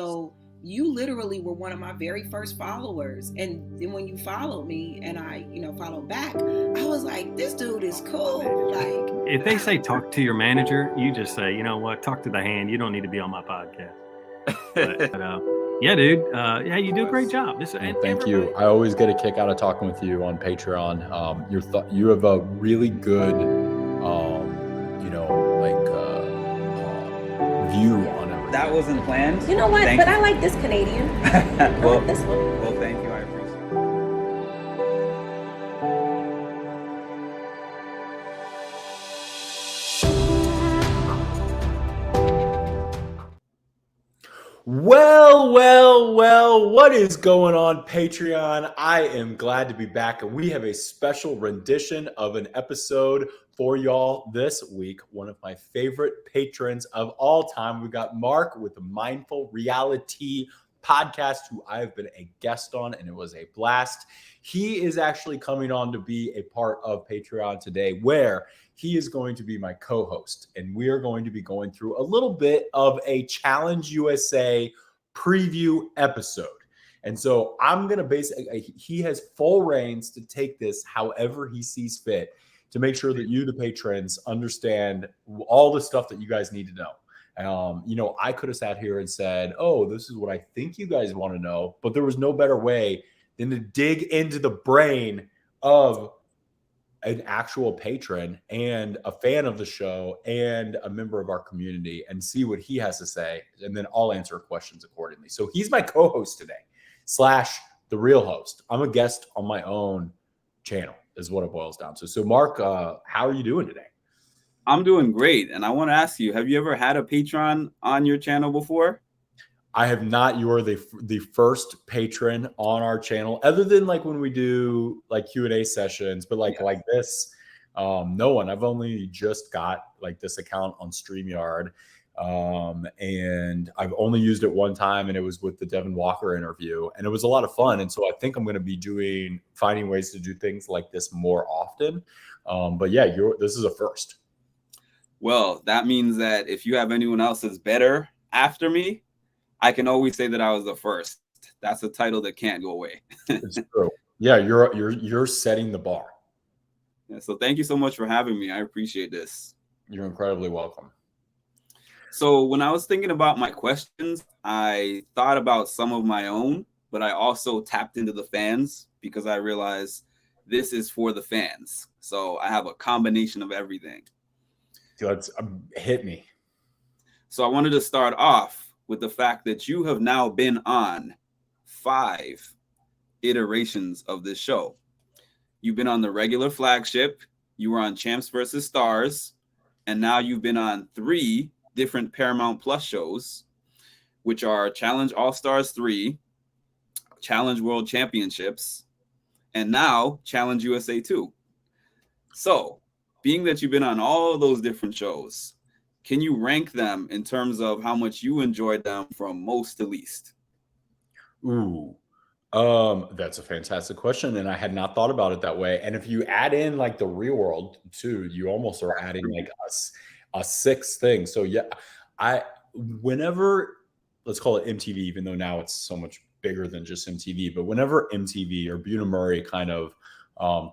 So you literally were one of my very first followers. And then when you followed me and I, followed back, I was like, this dude is cool. Like, if they say talk to your manager, you just say, you know what, talk to the hand. You don't need to be on my podcast. But yeah, dude. Yeah, you do a great job. Thank you. I always get a kick out of talking with you on Patreon. You have a really good, view on it. That wasn't planned. You know what? But I like this Canadian. Well, this one. Well, thank you. I appreciate it. Well, what is going on, Patreon? I am glad to be back, and we have a special rendition of an episode for y'all this week. One of my favorite patrons of all time. We got Mark with the Mindful Reality podcast, who I've been a guest on, and it was a blast. He is actually coming on to be a part of Patreon today, where he is going to be my co-host, and we are going to be going through a little bit of a Challenge USA preview episode. And so I'm going to basically, he has full reins to take this however he sees fit to make sure that you, the patrons, understand all the stuff that you guys need to know. I could have sat here and said, oh, this is what I think you guys want to know, but there was no better way than to dig into the brain of an actual patron and a fan of the show and a member of our community and see what he has to say. And then I'll answer questions accordingly. So he's my co-host today / the real host. I'm a guest on my own channel is what it boils down to. So Mark, how are you doing today? I'm doing great. And I want to ask you, have you ever had a patron on your channel before? I have not. You are the first patron on our channel, other than like when we do like Q&A sessions, but like this, no one. I've only just got like this account on StreamYard, and I've only used it one time, and it was with the Devin Walker interview, and it was a lot of fun. And so I think I'm going to be finding ways to do things like this more often. But yeah, this is a first. Well, that means that if you have anyone else that's better after me, I can always say that I was the first. That's a title that can't go away. It's true. Yeah, you're setting the bar. Yeah, so thank you so much for having me. I appreciate this. You're incredibly welcome. So when I was thinking about my questions, I thought about some of my own, but I also tapped into the fans because I realized this is for the fans. So I have a combination of everything. Let's hit me. So I wanted to start off with the fact that you have now been on 5 iterations of this show. You've been on the regular flagship, you were on Champs vs. Stars, and now you've been on 3 different Paramount Plus shows, which are Challenge All-Stars 3, Challenge World Championships, and now Challenge USA 2. So, being that you've been on all of those different shows, can you rank them in terms of how much you enjoyed them from most to least? Ooh, that's a fantastic question, and I had not thought about it that way. And if you add in like the real world too, you almost are adding like a 6th thing. So yeah, whenever, let's call it MTV, even though now it's so much bigger than just MTV, but whenever MTV or Buena Murray kind of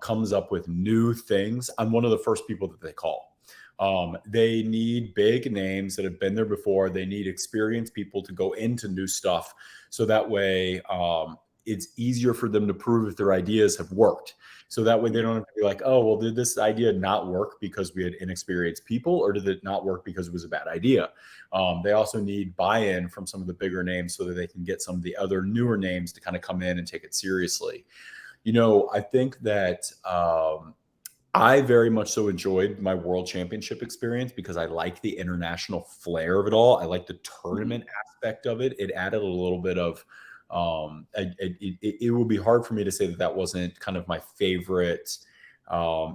comes up with new things, I'm one of the first people that they call. They need big names that have been there before. They need experienced people to go into new stuff. So that way it's easier for them to prove if their ideas have worked. So that way they don't have to be like, oh, well, did this idea not work because we had inexperienced people, or did it not work because it was a bad idea? They also need buy-in from some of the bigger names so that they can get some of the other newer names to kind of come in and take it seriously. I think that I very much so enjoyed my world championship experience because I like the international flair of it all. I like the tournament aspect of it. It added a little bit of, it would be hard for me to say that wasn't kind of my favorite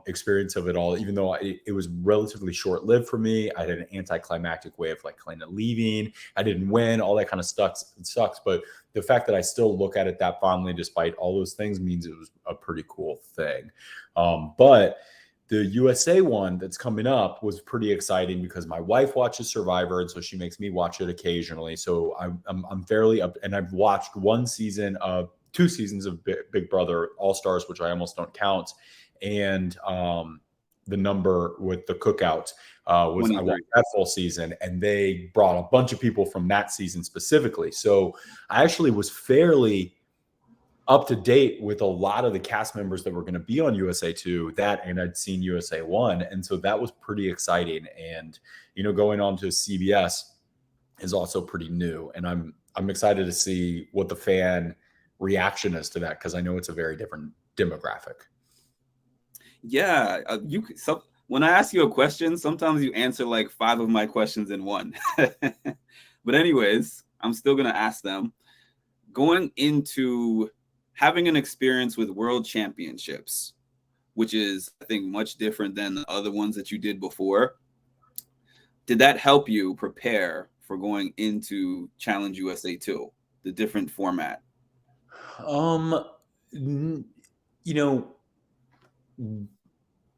experience of it all, even though it was relatively short-lived for me. I had an anticlimactic way of like kind of leaving. I didn't win. All that kind of sucks. But the fact that I still look at it that fondly, despite all those things, means it was a pretty cool thing. But the USA one that's coming up was pretty exciting because my wife watches Survivor, and so she makes me watch it occasionally. So I'm fairly up, and I've watched 2 seasons of Big Brother All Stars, which I almost don't count, and the number with the cookout was I watched that full season, and they brought a bunch of people from that season specifically. So I actually was fairly up to date with a lot of the cast members that were going to be on USA 2, and I'd seen USA 1. And so that was pretty exciting. And, going on to CBS is also pretty new. And I'm excited to see what the fan reaction is to that, because I know it's a very different demographic. Yeah. When I ask you a question, sometimes you answer like 5 of my questions in one. But anyways, I'm still going to ask them. Going into having an experience with world championships, which is, I think, much different than the other ones that you did before, did that help you prepare for going into Challenge USA 2, the different format?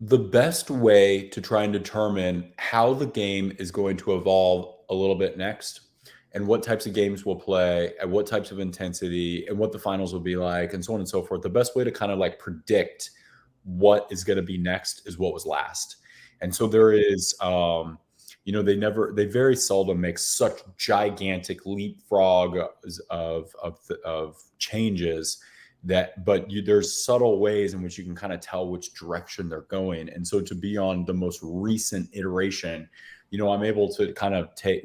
The best way to try and determine how the game is going to evolve a little bit next, and what types of games we'll play, and what types of intensity, and what the finals will be like, and so on and so forth. The best way to kind of like predict what is going to be next is what was last. And so there is, they very seldom make such gigantic leapfrog of changes there's subtle ways in which you can kind of tell which direction they're going. And so to be on the most recent iteration, I'm able to kind of take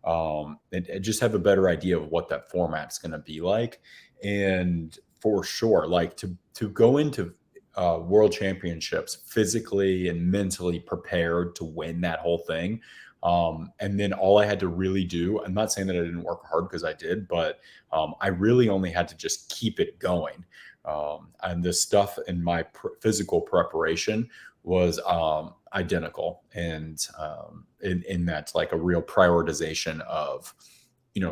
and just have a better idea of what that format's going to be like. And for sure, like to go into world championships physically and mentally prepared to win that whole thing. And then all I had to really do, I'm not saying that I didn't work hard, because I did, but I really only had to just keep it going. And the stuff in my physical preparation was identical. And in that's like a real prioritization of,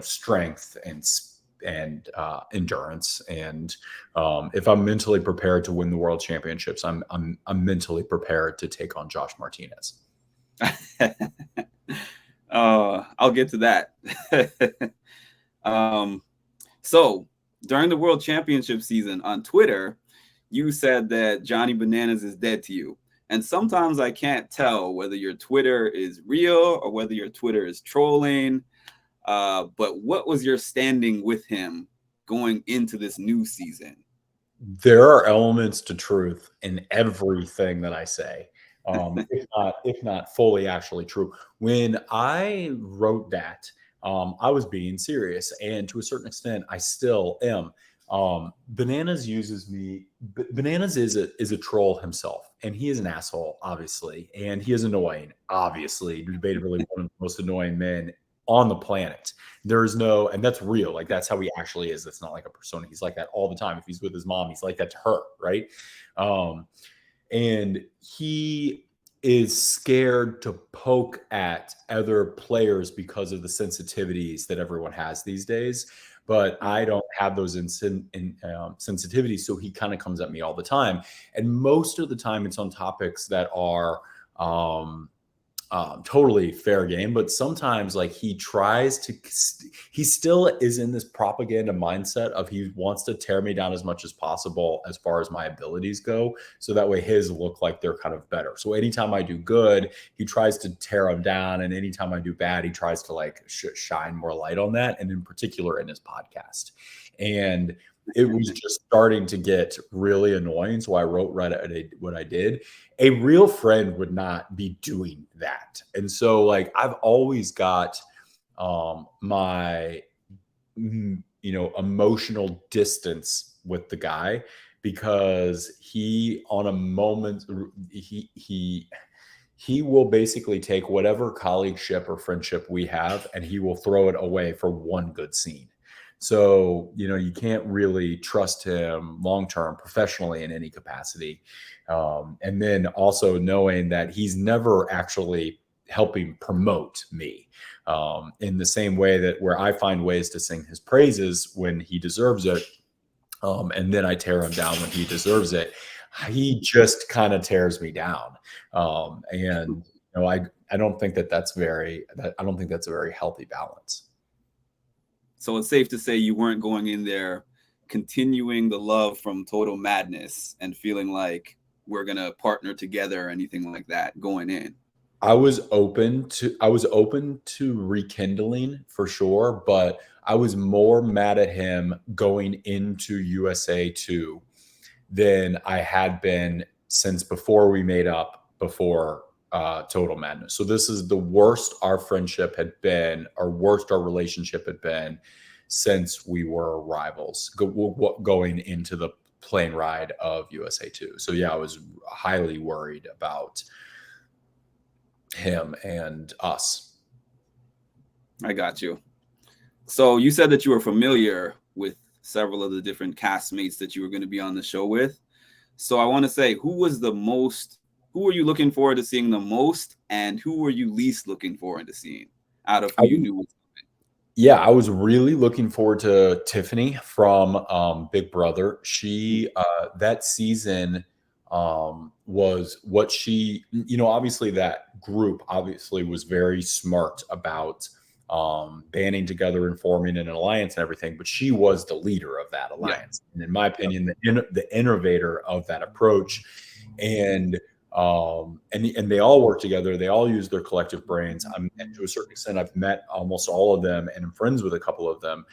strength and endurance. And if I'm mentally prepared to win the world championships, I'm mentally prepared to take on Josh Martinez. I'll get to that. So during the World Championship season on Twitter, you said that Johnny Bananas is dead to you. And sometimes I can't tell whether your Twitter is real or whether your Twitter is trolling. But what was your standing with him going into this new season? There are elements to truth in everything that I say. If not fully actually true. When I wrote that, I was being serious, and to a certain extent, I still am. Bananas uses me. Bananas is a troll himself, and he is an asshole, obviously, and he is annoying, obviously, debatably one of the most annoying men on the planet. There's no, and that's real. Like, that's how he actually is. That's not like a persona. He's like that all the time. If he's with his mom, he's like that to her, right? And he is scared to poke at other players because of the sensitivities that everyone has these days. But I don't have those sensitivities, so he kind of comes at me all the time. And most of the time, it's on topics that are totally fair game. But sometimes, like, he still is in this propaganda mindset of he wants to tear me down as much as possible as far as my abilities go, so that way his look like they're kind of better. So anytime I do good, he tries to tear them down, and anytime I do bad, he tries to like shine more light on that, and in particular in his podcast. And it was just starting to get really annoying. So I wrote what I did. A real friend would not be doing that. And so, like, I've always got my emotional distance with the guy, because he on a moment he will basically take whatever colleagueship or friendship we have, and he will throw it away for one good scene. So, you can't really trust him long-term professionally in any capacity. And then also knowing that he's never actually helping promote me in the same way that where I find ways to sing his praises when he deserves it. And then I tear him down when he deserves it. He just kind of tears me down. And I don't think that's I don't think that's a very healthy balance. So it's safe to say you weren't going in there continuing the love from Total Madness and feeling like we're going to partner together or anything like that going in. I was open to rekindling for sure, but I was more mad at him going into USA 2 than I had been since before we made up before Total Madness. So this is the worst our friendship had been, or worst our relationship had been since we were rivals going into the plane ride of USA 2. So yeah, I was highly worried about him and us. I got you. So you said that you were familiar with several of the different castmates that you were going to be on the show with. So I want to say, who were you looking forward to seeing the most, and who were you least looking forward to seeing out of who you knew? Yeah, I was really looking forward to Tiffany from Big Brother. She that season was what she, obviously that group obviously was very smart about banding together and forming an alliance and everything, but she was the leader of that alliance. Yeah. And in my opinion, the innovator of that approach. And they all work together. They all use their collective brains. And to a certain extent, I've met almost all of them and I'm friends with a couple of them.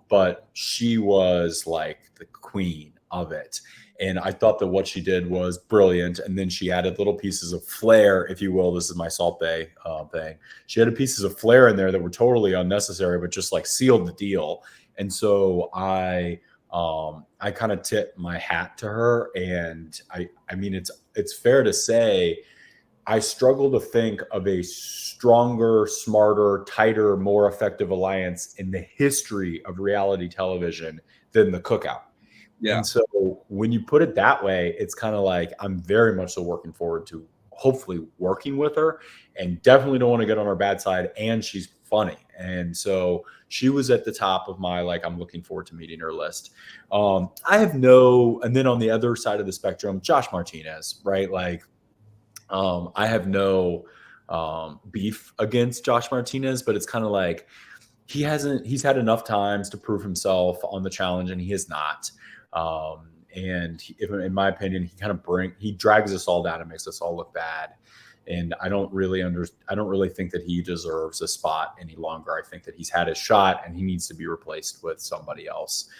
But she was like the queen of it. And I thought that what she did was brilliant. And then she added little pieces of flair, if you will. This is my Salt Bae thing. She added pieces of flair in there that were totally unnecessary, but just like sealed the deal. And so I kind of tip my hat to her. And I mean, it's fair to say I struggle to think of a stronger, smarter, tighter, more effective alliance in the history of reality television than the Cookout. Yeah. And so when you put it that way, it's kind of like I'm very much so working forward to hopefully working with her, and definitely don't want to get on her bad side. And she's funny. And so she was at the top of my, like, I'm looking forward to meeting her list. And then on the other side of the spectrum, Josh Martinez, right? Like, I have no beef against Josh Martinez, but it's kind of like he's had enough times to prove himself on the challenge, and he has not. And in my opinion, he drags us all down and makes us all look bad. And I don't really think that he deserves a spot any longer. I think that he's had his shot and he needs to be replaced with somebody else.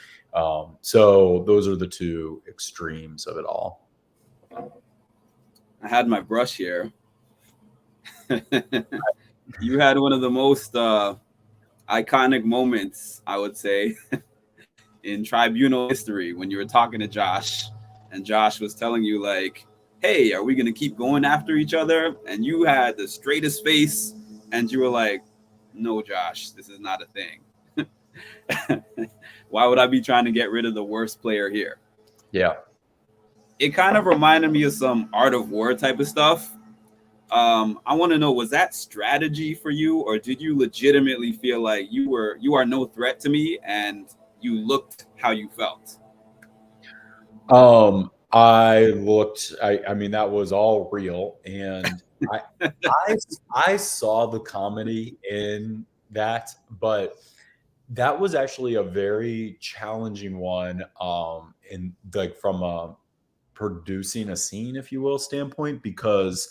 So those are the two extremes of it all. I had my brush here. You had one of the most iconic moments, I would say, in tribunal history when you were talking to Josh, and Josh was telling you like, hey, are we going to keep going after each other? And you had the straightest face and you were like, no, Josh, this is not a thing. Why would I be trying to get rid of the worst player here? Yeah. It kind of reminded me of some Art of War type of stuff. I want to know, was that strategy for you, or did you legitimately feel like you are no threat to me and you looked how you felt? I mean, that was all real. And I saw the comedy in that, but that was actually a very challenging one. In like from a producing a scene, if you will, standpoint, because,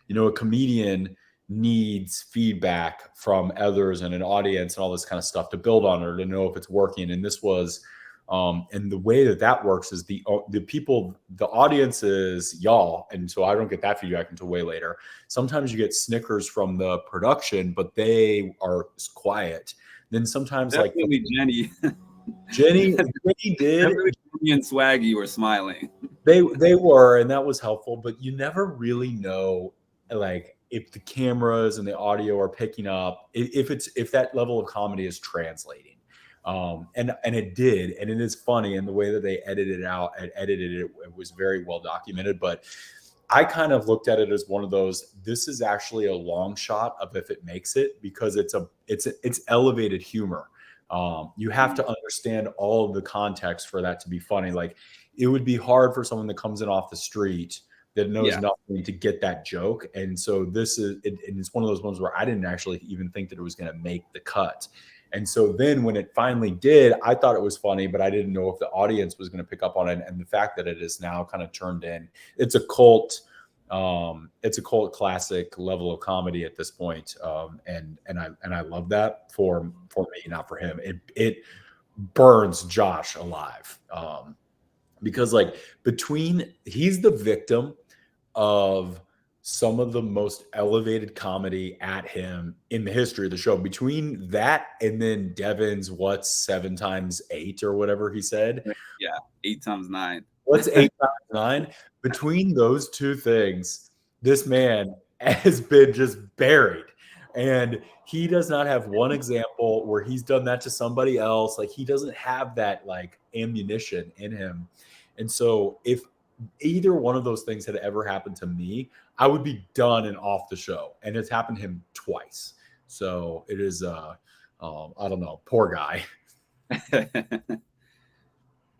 a comedian needs feedback from others and an audience and all this kind of stuff to build on it, to know if it's working. And this was, and the way that works is the people, the audience is y'all. And so I don't get that feedback until way later. Sometimes you get snickers from the production, but they are quiet. Then sometimes definitely like Jenny did. Jenny and Swaggy were smiling. They were, and that was helpful, but you never really know, like, if the cameras and the audio are picking up, if that level of comedy is translating. And it did, and it is funny, and the way that they edited it was very well documented. But I kind of looked at it as one of those, this is actually a long shot of if it makes it, because it's elevated humor. You have to understand all of the context for that to be funny. Like, it would be hard for someone that comes in off the street that knows nothing to get that joke. And so this is, and it's one of those ones where I didn't actually even think that it was going to make the cut. And so then when it finally did, I thought it was funny, but I didn't know if the audience was going to pick up on it. And the fact that it is now kind of turned in, it's a cult classic level of comedy at this point. And I love that for me, not for him. It burns Josh alive. Because like he's the victim of some of the most elevated comedy at him in the history of the show. Between that and then Devin's 7 times 8 or whatever he said. Yeah, 8 times 9. What's 8 times 9? Between those two things, this man has been just buried. And he does not have one example where he's done that to somebody else. Like, he doesn't have that like ammunition in him. And so if either one of those things had ever happened to me, I would be done and off the show. And it's happened to him twice. So it is, I don't know, poor guy.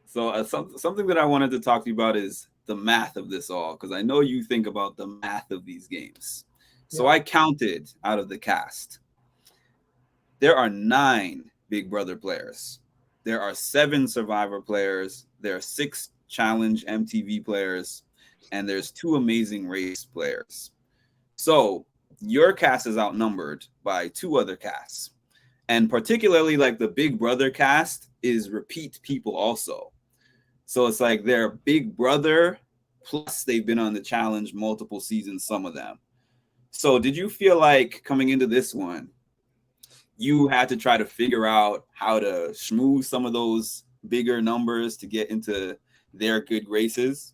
So something that I wanted to talk to you about is the math of this all, because I know you think about the math of these games. So I counted out of the cast. There are 9 Big Brother players. There are 7 Survivor players. There are 6 Challenge MTV players, and there's 2 Amazing Race players. So your cast is outnumbered by 2 other casts, and particularly like the Big Brother cast is repeat people also. So it's like they're Big Brother plus they've been on the Challenge multiple seasons, some of them. So did you feel like coming into this one, you had to try to figure out how to smooth some of those bigger numbers to get into their good graces?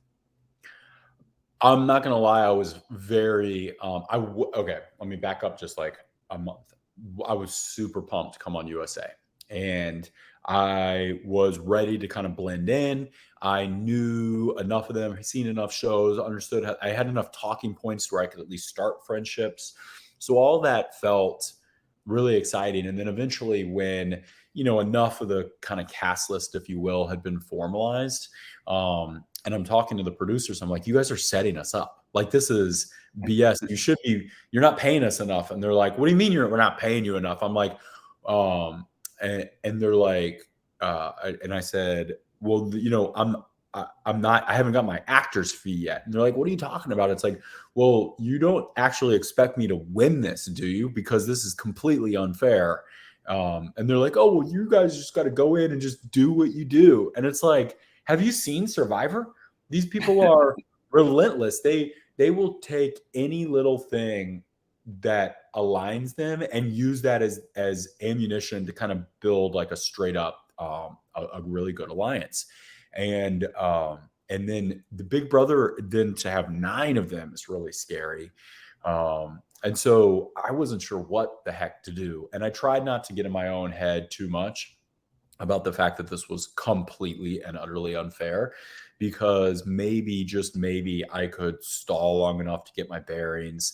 I'm not gonna lie, I was very okay, let me back up just like a month. I was super pumped to come on USA, and I was ready to kind of blend in. I knew enough of them, seen enough shows, understood I had enough talking points where I could at least start friendships. So all that felt really exciting. And then eventually when, enough of the kind of cast list, if you will, had been formalized, and I'm talking to the producers, I'm like, you guys are setting us up. Like, this is BS. You're not paying us enough. And they're like, what do you mean we're not paying you enough? I'm like, and they're like, and I said, well, I haven't got my actor's fee yet. And they're like, what are you talking about? It's like, well, you don't actually expect me to win this, do you? Because this is completely unfair. And they're like, oh, well, you guys just got to go in and just do what you do. And it's like, have you seen Survivor? These people are relentless. They will take any little thing that aligns them and use that as ammunition to kind of build like a straight up, a really good alliance. And then the Big Brother, then to have 9 of them is really scary. And so I wasn't sure what the heck to do. And I tried not to get in my own head too much about the fact that this was completely and utterly unfair, because maybe, just maybe, I could stall long enough to get my bearings.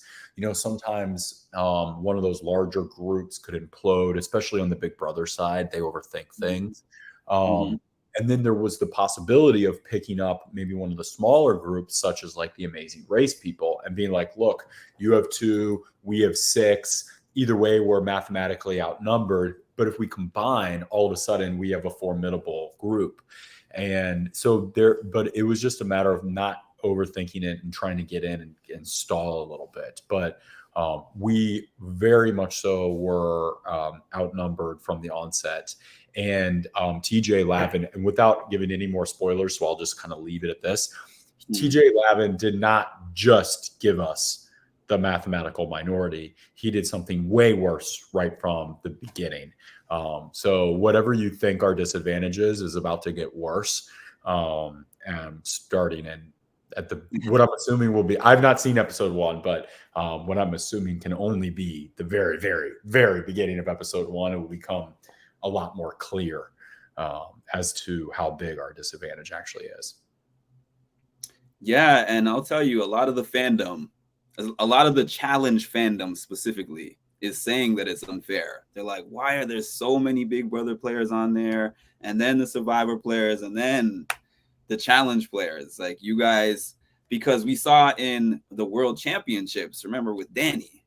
Sometimes one of those larger groups could implode, especially on the Big Brother side. They overthink things. And then there was the possibility of picking up maybe one of the smaller groups, such as like the Amazing Race people, and being like, look, you have 2, we have 6. Either way, we're mathematically outnumbered. But if we combine, all of a sudden we have a formidable group. And so but it was just a matter of not overthinking it and trying to get in and stall a little bit. But we very much so were outnumbered from the onset. And TJ Lavin, and without giving any more spoilers, so I'll just kind of leave it at this. TJ Lavin did not just give us the mathematical minority. He did something way worse right from the beginning. So whatever you think our disadvantages is about to get worse. And starting in what I'm assuming will be, I've not seen episode 1, but what I'm assuming can only be the very, very, very beginning of episode 1. It will become a lot more clear as to how big our disadvantage actually is. Yeah, and I'll tell you, a lot of the fandom, a lot of the Challenge fandom specifically, is saying that it's unfair. They're like, why are there so many Big Brother players on there, and then the Survivor players, and then the challenge players? Like, you guys, because we saw in the World Championships, remember with Danny,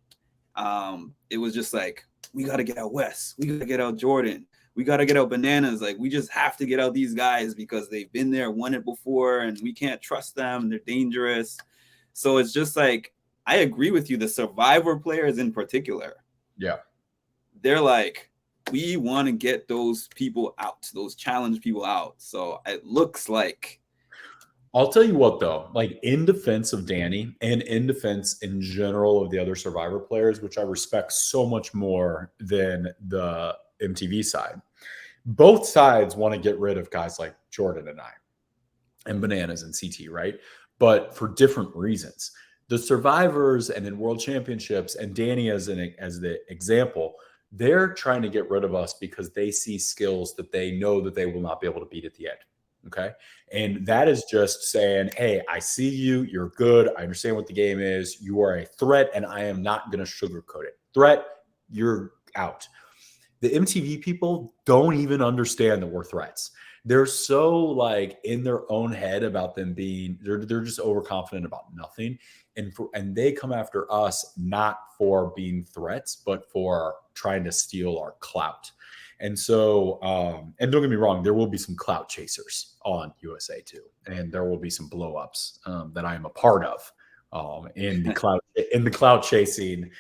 it was just like, we got to get out Wes, we got to get out Jordan, we got to get out Bananas. Like, we just have to get out these guys because they've been there, won it before, and we can't trust them. They're dangerous. So it's just like, I agree with you. The Survivor players in particular, yeah, they're like, we want to get those people out, those challenge people out. So it looks like. I'll tell you what, though, like, in defense of Danny and in defense in general of the other Survivor players, which I respect so much more than the MTV side, both sides want to get rid of guys like Jordan and I and Bananas and CT, right? But for different reasons. The Survivors and in World Championships, and Danny as the example, they're trying to get rid of us because they see skills that they know that they will not be able to beat at the end. Okay. And that is just saying, hey, I see you. You're good. I understand what the game is. You are a threat, and I am not going to sugarcoat it. Threat, you're out. The MTV people don't even understand that we're threats. They're so like in their own head about them being, they're just overconfident about nothing. And they come after us not for being threats, but for trying to steal our clout. And so, and don't get me wrong, there will be some clout chasers on USA too, and there will be some blowups that I am a part of in the clout chasing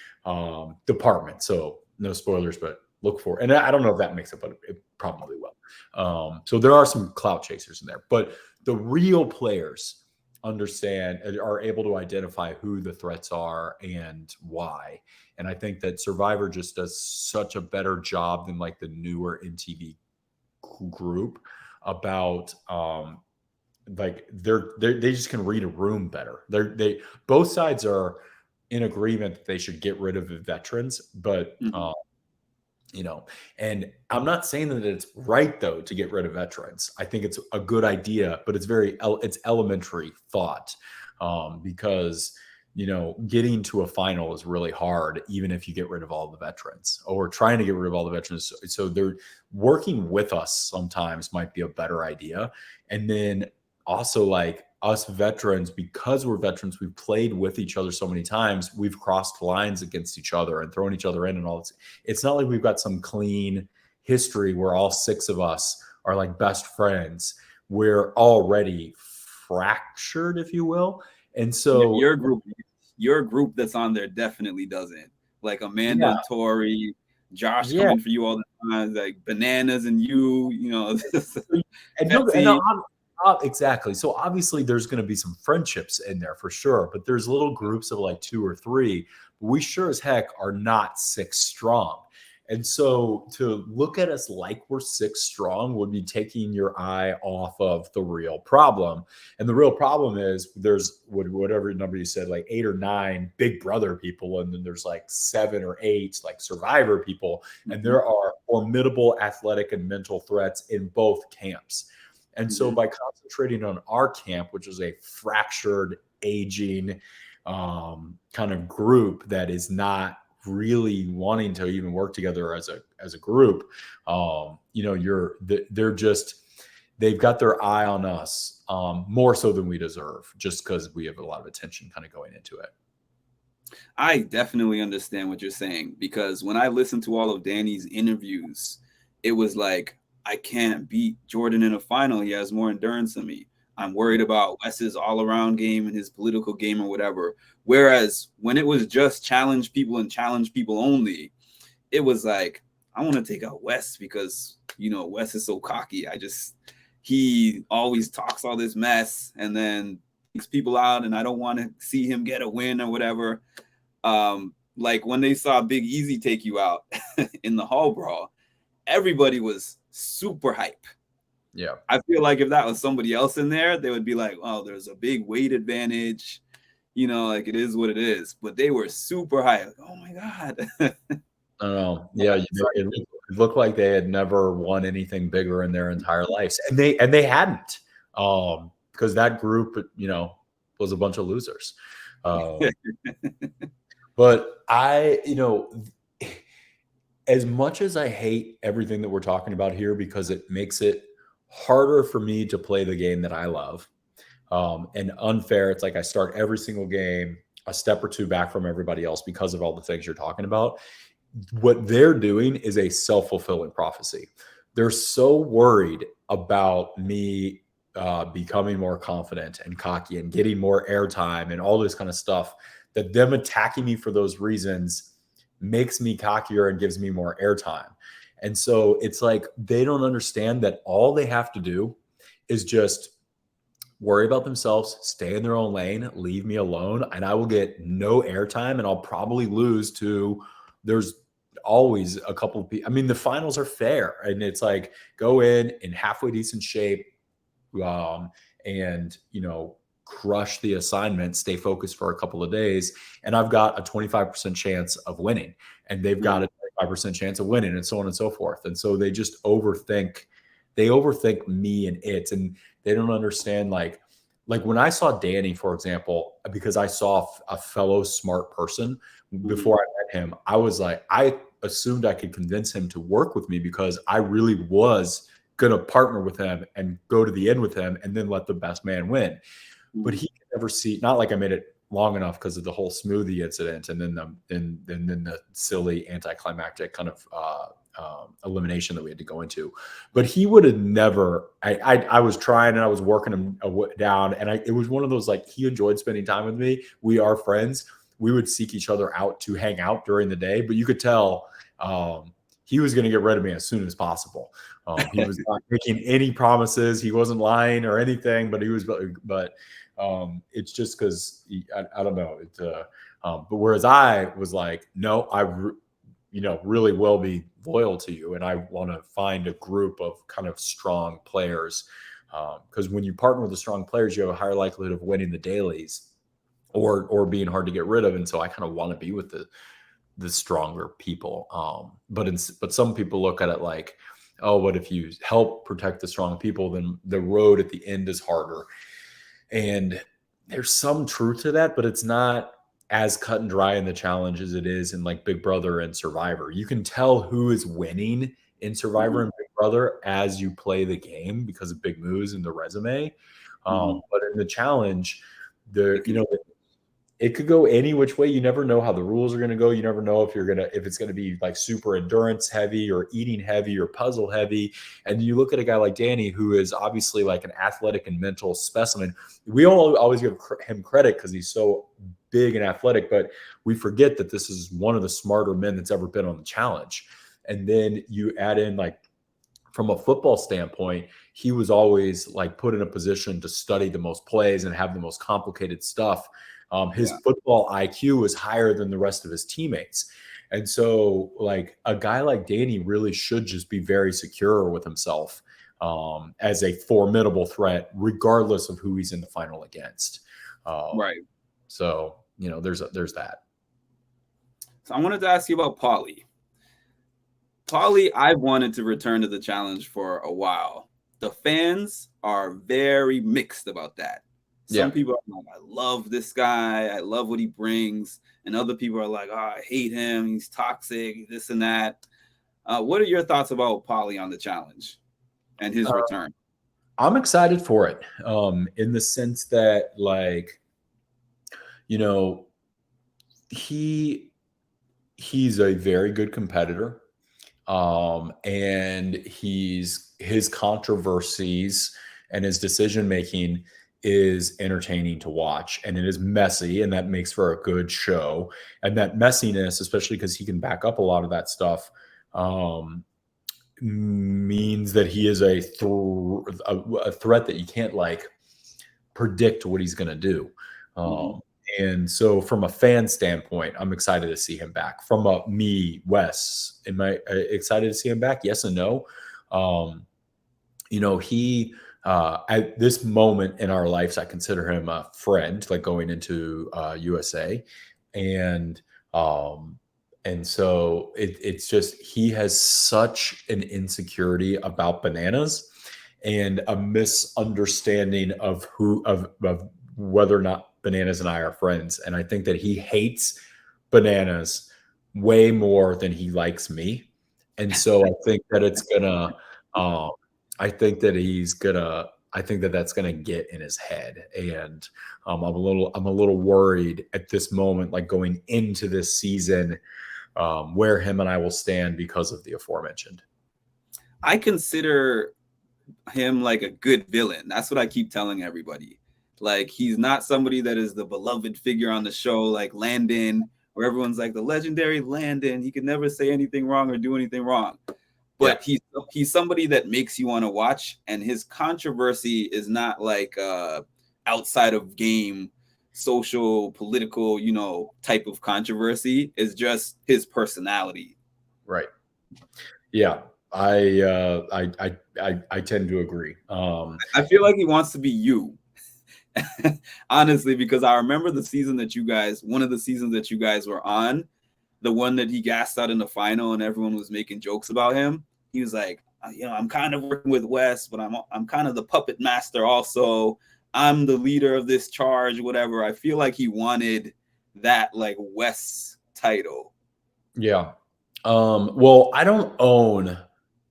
department. So no spoilers, but look for, and I don't know if that makes it, but it probably will. So there are some clout chasers in there, but the real players understand, are able to identify who the threats are and why. And I think that Survivor just does such a better job than like the newer MTV group about like they just can read a room better. They both sides are in agreement that they should get rid of the veterans, but you know, and I'm not saying that it's right though to get rid of veterans. I think it's a good idea, but it's it's elementary thought, because you know, getting to a final is really hard, even if you get rid of all the veterans, or trying to get rid of all the veterans. So they're working with us sometimes might be a better idea. And then also, like, us veterans, because we're veterans, we've played with each other so many times, we've crossed lines against each other and thrown each other in and all this. It's not like we've got some clean history where all six of us are like best friends. We're already fractured, if you will. And so your group that's on there definitely doesn't. Like Amanda and Tori, Josh coming for you all the time, like Bananas and you know. Exactly. So obviously there's going to be some friendships in there for sure, but there's little groups of like 2 or 3. But we sure as heck are not 6 strong. And so to look at us like we're 6 strong would be taking your eye off of the real problem. And the real problem is there's whatever number you said, like 8 or 9 Big Brother people, and then there's like 7 or 8 like Survivor people. And there are formidable athletic and mental threats in both camps. And so by concentrating on our camp, which is a fractured, aging kind of group that is not really wanting to even work together as a group, you know, they've got their eye on us more so than we deserve, just because we have a lot of attention kind of going into it. I definitely understand what you're saying, because when I listened to all of Danny's interviews, it was like, I can't beat Jordan in a final. He has more endurance than me. I'm worried about Wes's all-around game and his political game or whatever. Whereas when it was just challenge people and challenge people only, it was like, I want to take out Wes because, you know, Wes is so cocky. He always talks all this mess and then takes people out, and I don't want to see him get a win or whatever. Like when they saw Big Easy take you out in the hall brawl, everybody was super hype. Yeah. I feel like if that was somebody else in there, they would be like, oh, there's a big weight advantage. You know, like it is what it is. But they were super hype. Like, oh my God. I don't know. Yeah, it looked like they had never won anything bigger in their entire lives. And they hadn't. Because that group, you know, was a bunch of losers. But you know, as much as I hate everything that we're talking about here because it makes it harder for me to play the game that I love, and unfair. It's like I start every single game a step or two back from everybody else because of all the things you're talking about. What they're doing is a self-fulfilling prophecy. They're so worried about me becoming more confident and cocky and getting more airtime and all this kind of stuff, that them attacking me for those reasons makes me cockier and gives me more airtime. And so it's like they don't understand that all they have to do is just worry about themselves, stay in their own lane, leave me alone, and I will get no airtime, and I'll probably lose to. There's always a couple of people. I mean, the finals are fair, and it's like go in halfway decent shape, and crush the assignment, stay focused for a couple of days, and I've got a 25% chance of winning, and they've got a 25% chance of winning, and so on and so forth. And so they just overthink. They overthink me and it, and they don't understand. Like when I saw Danny, for example, because I saw a fellow smart person before I met him, I was like, I assumed I could convince him to work with me because I really was going to partner with him and go to the end with him and then let the best man win. But he could never see, not like I made it long enough because of the whole smoothie incident and then the silly anticlimactic kind of elimination that we had to go into. But he would have never. I was trying and I was working him down, and it was one of those, like, he enjoyed spending time with me. We are friends. We would seek each other out to hang out during the day, but you could tell he was going to get rid of me as soon as possible. He was not making any promises. He wasn't lying or anything, but he was. But it's just because I don't know. But whereas I was like, no, I really will be loyal to you, and I want to find a group of kind of strong players, because when you partner with the strong players, you have a higher likelihood of winning the dailies or being hard to get rid of. And so I kind of want to be with the stronger people. But some people look at it like, oh, what if you help protect the strong people, then the road at the end is harder. And there's some truth to that, but it's not as cut and dry in the challenge as it is in like Big Brother and Survivor. You can tell who is winning in Survivor and Big Brother as you play the game because of big moves and the resume. But in the challenge, it could go any which way. You never know how the rules are going to go. You never know if it's going to be like super endurance heavy or eating heavy or puzzle heavy. And you look at a guy like Danny, who is obviously like an athletic and mental specimen. We all always give him credit because he's so big and athletic, but we forget that this is one of the smarter men that's ever been on the challenge. And then you add in, like, from a football standpoint, he was always like put in a position to study the most plays and have the most complicated stuff. His football IQ was higher than the rest of his teammates. And so, like, a guy like Danny really should just be very secure with himself as a formidable threat, regardless of who he's in the final against. Right. So, there's that. So I wanted to ask you about Paulie. Paulie, I've wanted to return to the challenge for a while. The fans are very mixed about that. Some people are like, I love this guy. I love what he brings. And other people are like, oh, I hate him. He's toxic, this and that. What are your thoughts about Paulie on the challenge and his return? I'm excited for it in the sense that, like, he's a very good competitor. And his controversies and his decision-making is entertaining to watch, and it is messy, and that makes for a good show. And that messiness, especially because he can back up a lot of that stuff, means that he is a threat that you can't, like, predict what he's going to do. And so from a fan standpoint, I'm excited to see him back. From Wes, am I excited to see him back? Yes and no. He at this moment in our lives, I consider him a friend, like going into USA. And so it's just, he has such an insecurity about bananas and a misunderstanding of whether or not Bananas and I are friends. And I think that he hates Bananas way more than he likes me. And so I think that it's gonna, I think that he's gonna, I think that that's gonna get in his head. And I'm a little worried at this moment, like going into this season, where him and I will stand because of the aforementioned. I consider him like a good villain. That's what I keep telling everybody. Like, he's not somebody that is the beloved figure on the show, like Landon, where everyone's like the legendary Landon. He can never say anything wrong or do anything wrong. But he's somebody that makes you want to watch, and his controversy is not like outside of game, social, political, type of controversy. It's just his personality. Right. Yeah. I tend to agree. I feel like he wants to be you. Honestly, because I remember one of the seasons that you guys were on, the one that he gassed out in the final and everyone was making jokes about him. He was like, I'm kind of working with Wes, but I'm kind of the puppet master also. I'm the leader of this charge, whatever. I feel like he wanted that like Wes title. Yeah. Well, I don't own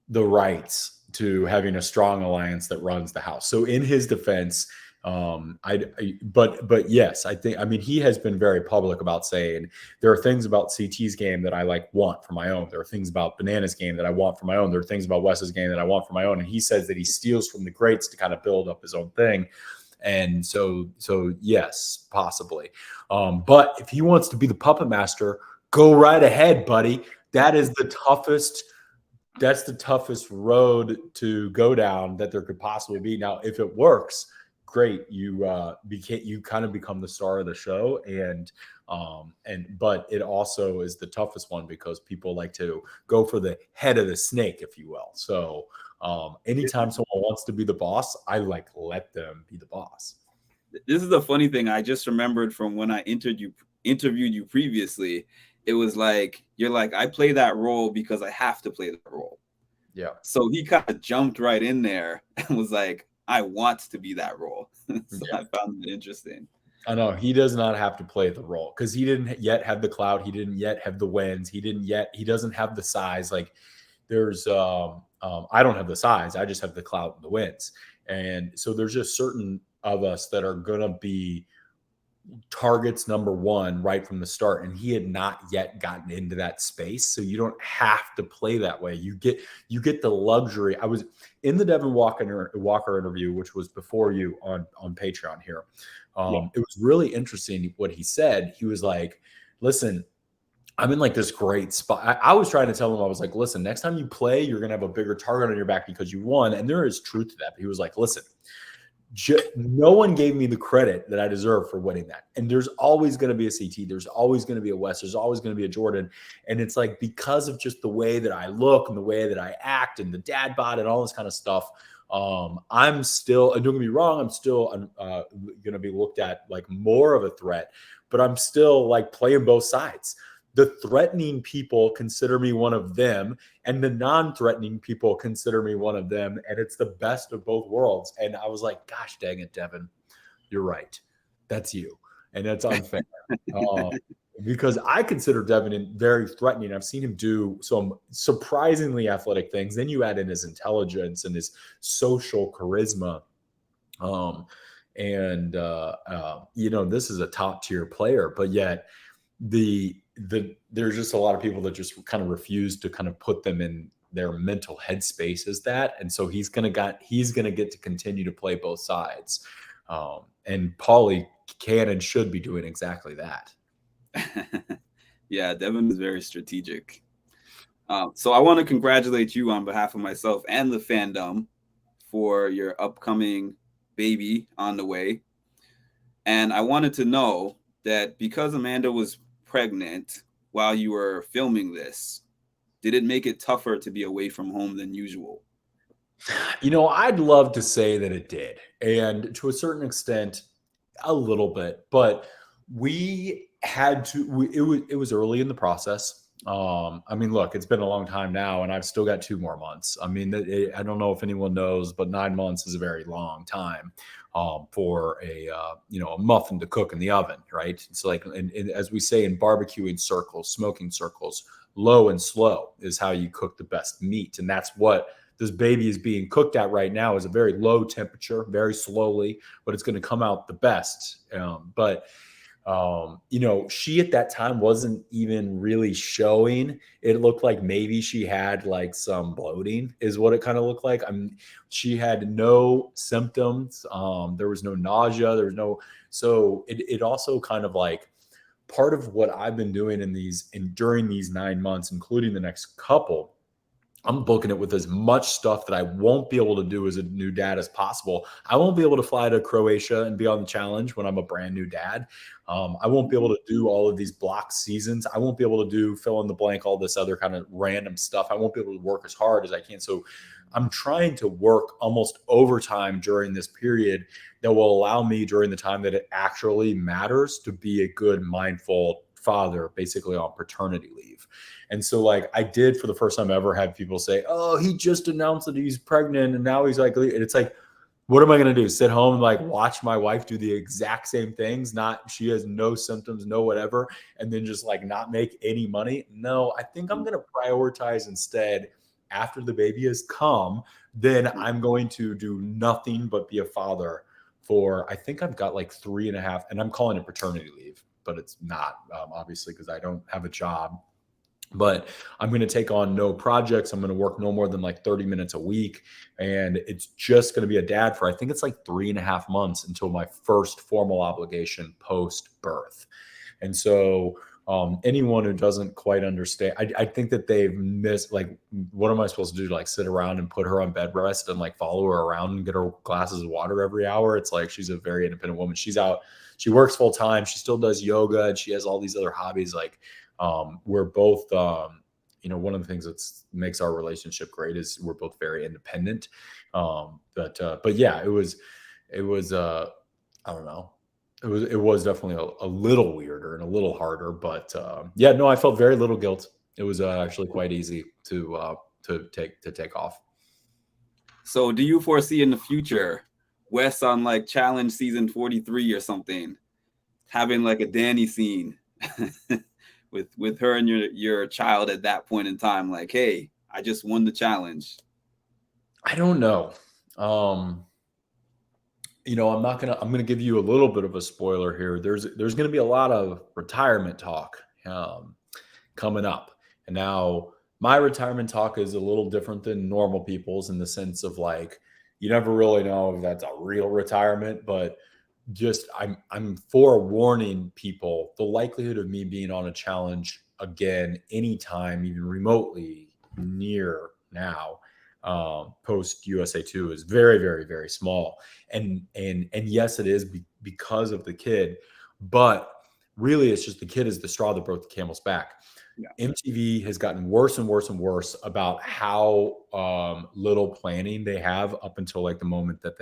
the rights to having a strong alliance that runs the house. So in his defense, but yes, I mean, he has been very public about saying there are things about CT's game that I want for my own. There are things about Banana's game that I want for my own. There are things about Wes's game that I want for my own. And he says that he steals from the greats to kind of build up his own thing. And so yes, possibly. But if he wants to be the puppet master, go right ahead, buddy. That's the toughest road to go down that there could possibly be. Now, if it works, great. You kind of become the star of the show, but it also is the toughest one because people like to go for the head of the snake, if you will. So anytime someone wants to be the boss, I let them be the boss. This is the funny thing I just remembered from when I interviewed you previously. It was like, you're like, I play that role because I have to play that role. Yeah. So he kind of jumped right in there and was like, I want to be that role. So yeah. I found it interesting. I know he does not have to play the role because he didn't yet have the clout. He didn't yet have the wins. He doesn't have the size. Like there's, I don't have the size. I just have the clout and the wins. And so there's just certain of us that are going to be targets number one right from the start. And he had not yet gotten into that space. So you don't have to play that way. You get the luxury. I was in the Devin Walker interview, which was before you on Patreon here. It was really interesting what he said. He was like, listen, I'm in this great spot. I was trying to tell him, I was like, listen, next time you play, you're going to have a bigger target on your back because you won. And there is truth to that. But he was like, listen, no one gave me the credit that I deserve for winning that. And there's always going to be a CT. There's always going to be a Wes. There's always going to be a Jordan. And it's because of just the way that I look and the way that I act and the dad bod and all this kind of stuff, I'm still, and don't get me wrong, I'm still going to be looked at more of a threat, but I'm still playing both sides. The threatening people consider me one of them, and the non-threatening people consider me one of them, and it's the best of both worlds. And I was like, gosh dang it, Devin, you're right. That's you. And that's unfair. Because I consider Devin very threatening. I've seen him do some surprisingly athletic things. Then you add in his intelligence and his social charisma. This is a top tier player, but yet there's just a lot of people that just kind of refuse to kind of put them in their mental headspace as that. And so he's going to get to continue to play both sides. And Paulie can and should be doing exactly that. Yeah, Devin is very strategic. So I want to congratulate you on behalf of myself and the fandom for your upcoming baby on the way. And I wanted to know that because Amanda was pregnant while you were filming this, did it make it tougher to be away from home than usual? I'd love to say that it did. And to a certain extent, a little bit, but we had to, it was early in the process. Look, it's been a long time now and I've still got 2 more months. I don't know if anyone knows, but 9 months is a very long time for a muffin to cook in the oven, right? It's and as we say in barbecuing circles, smoking circles, low and slow is how you cook the best meat. And that's what this baby is being cooked at right now, is a very low temperature, very slowly, but it's going to come out the best. She at that time wasn't even really showing. It looked like maybe she had like some bloating is what it kind of looked like. She had no symptoms. There was no nausea. There was no, so it also kind of like part of what I've been doing during these 9 months, including the next couple, I'm booking it with as much stuff that I won't be able to do as a new dad as possible. I won't be able to fly to Croatia and be on the challenge when I'm a brand new dad. I won't be able to do all of these block seasons. I won't be able to do fill in the blank, all this other kind of random stuff. I won't be able to work as hard as I can. So I'm trying to work almost overtime during this period that will allow me, during the time that it actually matters, to be a good, mindful father, basically on paternity leave. And so like I did for the first time ever have people say, oh, he just announced that he's pregnant and now he's like, and it's like, what am I going to do? Sit home and like watch my wife do the exact same things? She has no symptoms, no whatever, and then just like not make any money? No, I think I'm going to prioritize instead, after the baby has come, then I'm going to do nothing but be a father for, I think I've got like 3.5, and I'm calling it paternity leave, but it's not, obviously, because I don't have a job. But I'm going to take on no projects. I'm going to work no more than like 30 minutes a week. And it's just going to be a dad for, I think it's like 3.5 months until my first formal obligation post birth. And so anyone who doesn't quite understand, I think that they've missed, like, what am I supposed to do? Like sit around and put her on bed rest and like follow her around and get her glasses of water every hour? It's like, she's a very independent woman. She's out, she works full time. She still does yoga and she has all these other hobbies. Like, we're both, one of the things that makes our relationship great is we're both very independent. But yeah, it was, I don't know. It was definitely a little weirder and a little harder, but, I felt very little guilt. It was actually quite easy to take off. So do you foresee in the future, Wes, on like challenge season 43 or something, having like a Danny scene with her and your child at that point in time, like, hey, I just won the challenge? I don't know. I'm going to give you a little bit of a spoiler here. There's going to be a lot of retirement talk coming up. And now my retirement talk is a little different than normal people's, in the sense of like, you never really know if that's a real retirement, but just I'm forewarning people, the likelihood of me being on a challenge again anytime, even remotely near now, post USA 2 is very, very, very small. And yes, it is because of the kid, but really it's just the kid is the straw that broke the camel's back. Yeah. MTV has gotten worse and worse and worse about how little planning they have up until like the moment that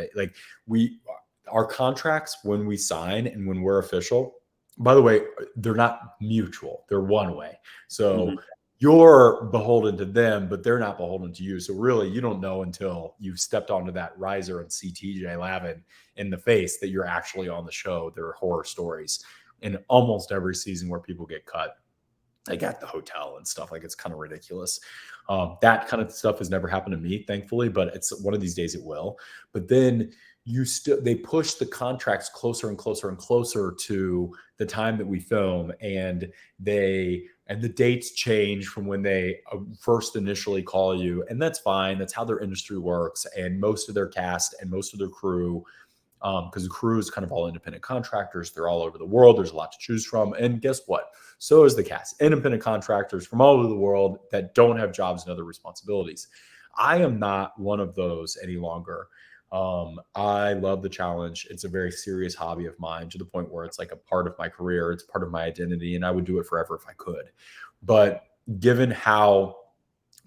our contracts, when we sign and when we're official, by the way, they're not mutual. They're one way. So you're beholden to them, but they're not beholden to you. So really, you don't know until you've stepped onto that riser and see TJ Lavin in the face that you're actually on the show. There are horror stories in almost every season where people get cut, like at the hotel and stuff. Like, it's kind of ridiculous. That kind of stuff has never happened to me, thankfully, but it's one of these days it will. But then they push the contracts closer and closer and closer to the time that we film, and the dates change from when they first initially call you. And that's fine. That's how their industry works. And most of their cast and most of their crew, because the crew is kind of all independent contractors. They're all over the world. There's a lot to choose from. And guess what? So is the cast. Independent contractors from all over the world that don't have jobs and other responsibilities. I am not one of those any longer. I love the challenge. It's a very serious hobby of mine, to the point where it's like a part of my career. It's part of my identity, and I would do it forever if I could. But given how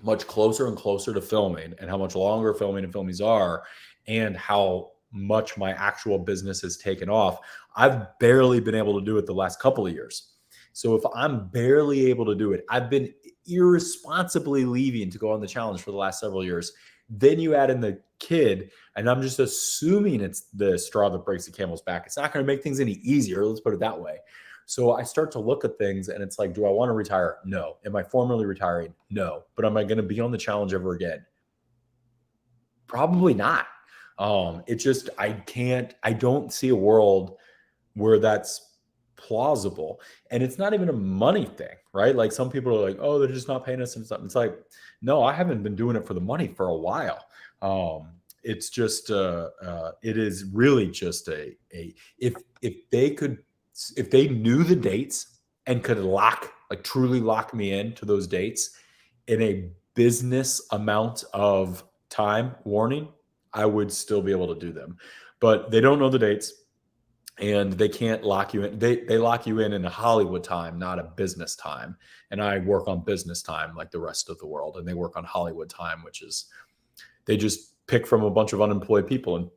much closer and closer to filming, and how much longer filming and filmings are, and how much my actual business has taken off, I've barely been able to do it the last couple of years. So if I'm barely able to do it, I've been irresponsibly leaving to go on the challenge for the last several years. Then you add in the kid, and I'm just assuming it's the straw that breaks the camel's back. It's not going to make things any easier. Let's put it that way. So I start to look at things and it's like, do I want to retire? No. Am I formally retiring? No. But am I going to be on the challenge ever again? Probably not. It just, I don't see a world where that's plausible. And it's not even a money thing, right? Like some people are like, oh, they're just not paying us and something. It's like, no, I haven't been doing it for the money for a while. It's just, it is really just if they knew the dates and could truly lock me into those dates in a business amount of time warning, I would still be able to do them. But they don't know the dates and they can't lock you in. They lock you in a Hollywood time, not a business time. And I work on business time like the rest of the world. And they work on Hollywood time, which is they just pick from a bunch of unemployed people and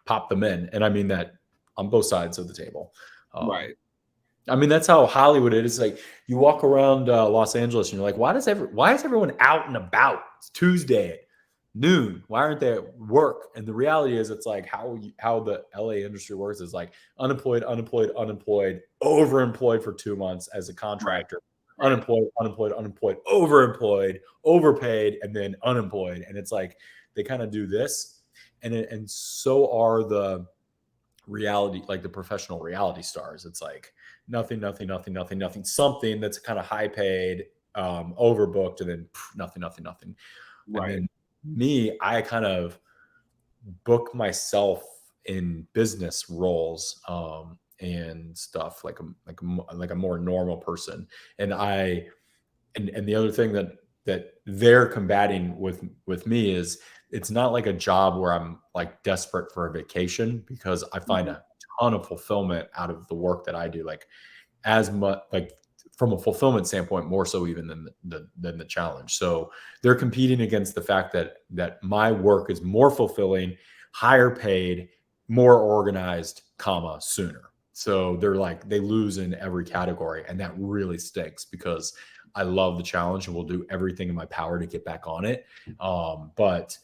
pop them in. And I mean that on both sides of the table. Right. I mean, that's how Hollywood is. It's like you walk around Los Angeles and you're like, why is everyone out and about? It's Tuesday at noon. Why aren't they at work? And the reality is it's like how the LA industry works is like unemployed, overemployed for 2 months as a contractor, right. Unemployed, overemployed, overpaid, and then unemployed. And it's like they kind of do this. And so are the reality, like the professional reality stars. It's like nothing, something that's kind of high paid, overbooked, and then nothing. Right. And then me, I kind of book myself in business roles and stuff like a more normal person. And the other thing that they're combating with me is it's not like a job where I'm like desperate for a vacation, because I find a ton of fulfillment out of the work that I do, like as much like from a fulfillment standpoint, more so even than the challenge. So they're competing against the fact that my work is more fulfilling, higher paid, more organized, sooner. So they're like, they lose in every category. And that really stinks because I love the challenge and will do everything in my power to get back on it. But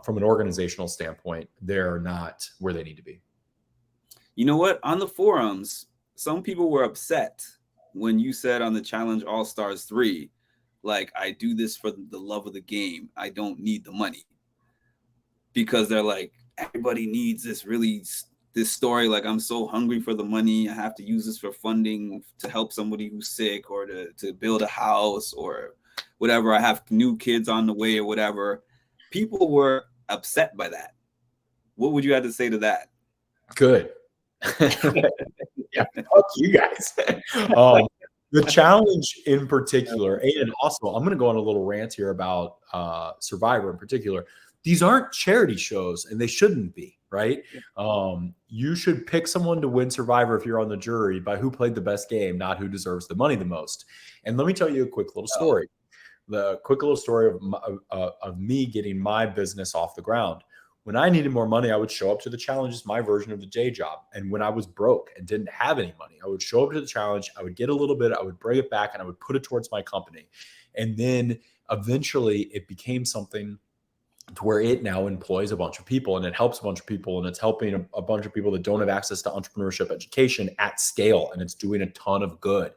from an organizational standpoint, they're not where they need to be. You know what? On the forums, some people were upset when you said on the Challenge All-Stars 3, like, I do this for the love of the game. I don't need the money. Because they're like, everybody needs this story. Like, I'm so hungry for the money. I have to use this for funding to help somebody who's sick or to build a house or whatever. I have new kids on the way or whatever. People were upset by that. What would you have to say to that? Good. Yeah, fuck you guys. The challenge in particular, and also I'm going to go on a little rant here about Survivor in particular. These aren't charity shows, and they shouldn't be, right? You should pick someone to win Survivor if you're on the jury by who played the best game, not who deserves the money the most. And let me tell you a quick little story. The quick little story of me getting my business off the ground. When I needed more money, I would show up to the challenge as my version of the day job. And when I was broke and didn't have any money, I would show up to the challenge. I would get a little bit, I would bring it back, and I would put it towards my company. And then eventually it became something to where it now employs a bunch of people, and it helps a bunch of people, and it's helping a bunch of people that don't have access to entrepreneurship education at scale. And it's doing a ton of good.